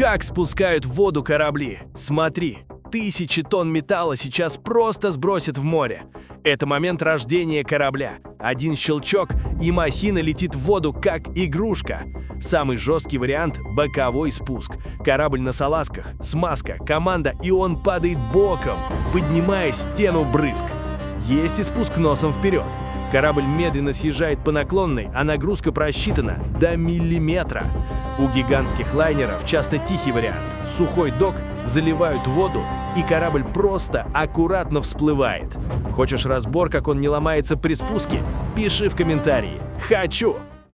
Как спускают в воду корабли? Смотри, тысячи тонн металла сейчас просто сбросят в море. Это момент рождения корабля. Один щелчок, и махина летит в воду, как игрушка. Самый жесткий вариант – боковой спуск. Корабль на салазках, смазка, команда, и он падает боком, поднимая стену брызг. Есть и спуск носом вперед. Корабль медленно съезжает по наклонной, а нагрузка просчитана до миллиметра. У гигантских лайнеров часто тихий вариант. Сухой док, заливают воду, и корабль просто аккуратно всплывает. Хочешь разбор, как он не ломается при спуске? Пиши в комментарии. Хочу!